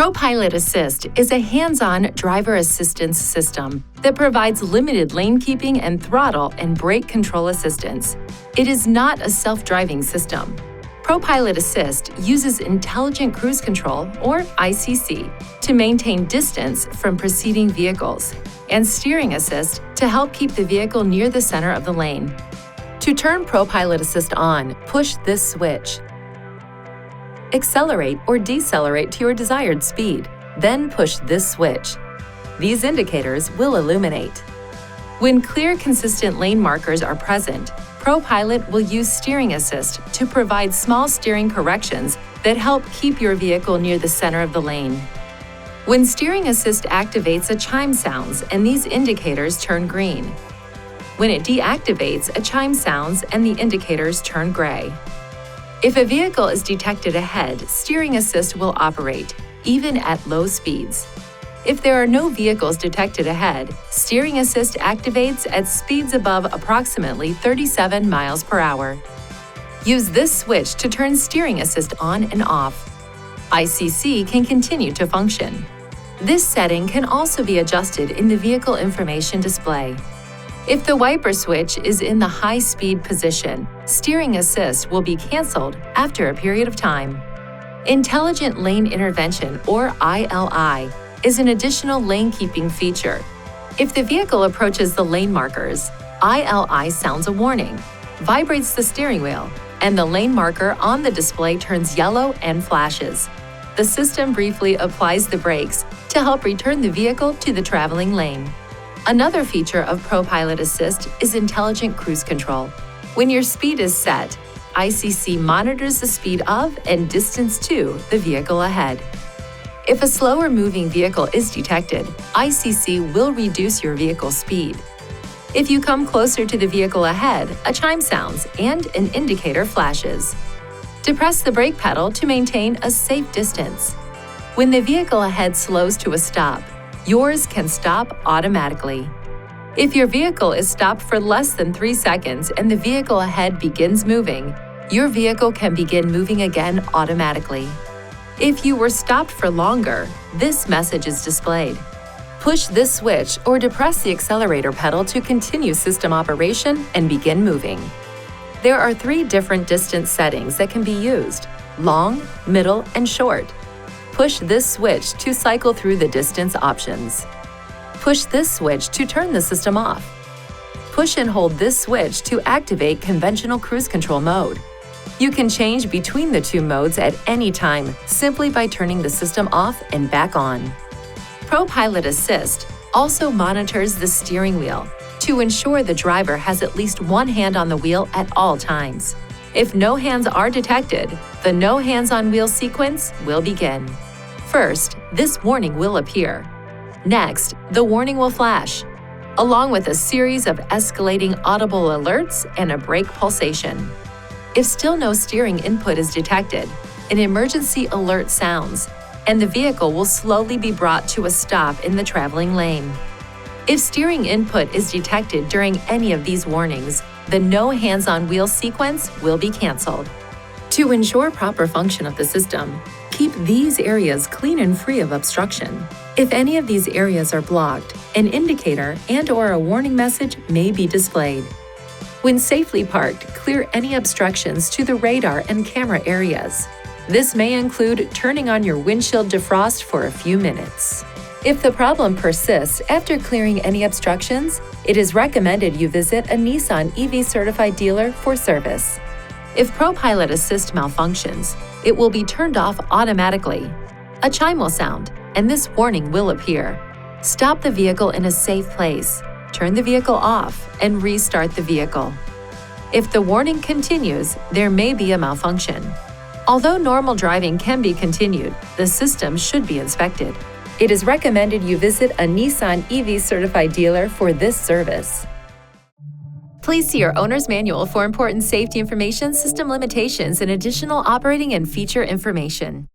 ProPILOT Assist is a hands-on driver assistance system that provides limited lane keeping and throttle and brake control assistance. It is not a self-driving system. ProPILOT Assist uses Intelligent Cruise Control, or ICC, to maintain distance from preceding vehicles, and Steering Assist to help keep the vehicle near the center of the lane. To turn ProPILOT Assist on, push this switch. Accelerate or decelerate to your desired speed, then push this switch. These indicators will illuminate. When clear, consistent lane markers are present, ProPILOT will use Steering Assist to provide small steering corrections that help keep your vehicle near the center of the lane. When Steering Assist activates, a chime sounds and these indicators turn green. When it deactivates, a chime sounds and the indicators turn gray. If a vehicle is detected ahead, Steering Assist will operate, even at low speeds. If there are no vehicles detected ahead, Steering Assist activates at speeds above approximately 37 miles per hour. Use this switch to turn Steering Assist on and off. ICC can continue to function. This setting can also be adjusted in the vehicle information display. If the wiper switch is in the high-speed position, Steering Assist will be canceled after a period of time. Intelligent Lane Intervention, or ILI, is an additional lane-keeping feature. If the vehicle approaches the lane markers, ILI sounds a warning, vibrates the steering wheel, and the lane marker on the display turns yellow and flashes. The system briefly applies the brakes to help return the vehicle to the traveling lane. Another feature of ProPILOT Assist is Intelligent Cruise Control. When your speed is set, ICC monitors the speed of and distance to the vehicle ahead. If a slower moving vehicle is detected, ICC will reduce your vehicle's speed. If you come closer to the vehicle ahead, a chime sounds and an indicator flashes. Depress the brake pedal to maintain a safe distance. When the vehicle ahead slows to a stop, yours can stop automatically. If your vehicle is stopped for less than 3 seconds and the vehicle ahead begins moving, your vehicle can begin moving again automatically. If you were stopped for longer, this message is displayed. Push this switch or depress the accelerator pedal to continue system operation and begin moving. There are 3 different distance settings that can be used: long, middle, and short. Push this switch to cycle through the distance options. Push this switch to turn the system off. Push and hold this switch to activate conventional cruise control mode. You can change between the 2 modes at any time simply by turning the system off and back on. ProPILOT Assist also monitors the steering wheel to ensure the driver has at least one hand on the wheel at all times. If no hands are detected, the no hands on wheel sequence will begin. First, this warning will appear. Next, the warning will flash, along with a series of escalating audible alerts and a brake pulsation. If still no steering input is detected, an emergency alert sounds, and the vehicle will slowly be brought to a stop in the traveling lane. If steering input is detected during any of these warnings, the no hands on wheel sequence will be canceled. To ensure proper function of the system, keep these areas clean and free of obstruction. If any of these areas are blocked, an indicator and/or a warning message may be displayed. When safely parked, clear any obstructions to the radar and camera areas. This may include turning on your windshield defrost for a few minutes. If the problem persists after clearing any obstructions, it is recommended you visit a Nissan EV-certified dealer for service. If ProPILOT Assist malfunctions, it will be turned off automatically. A chime will sound, and this warning will appear. Stop the vehicle in a safe place, turn the vehicle off, and restart the vehicle. If the warning continues, there may be a malfunction. Although normal driving can be continued, the system should be inspected. It is recommended you visit a Nissan EV-certified dealer for this service. Please see your owner's manual for important safety information, system limitations, and additional operating and feature information.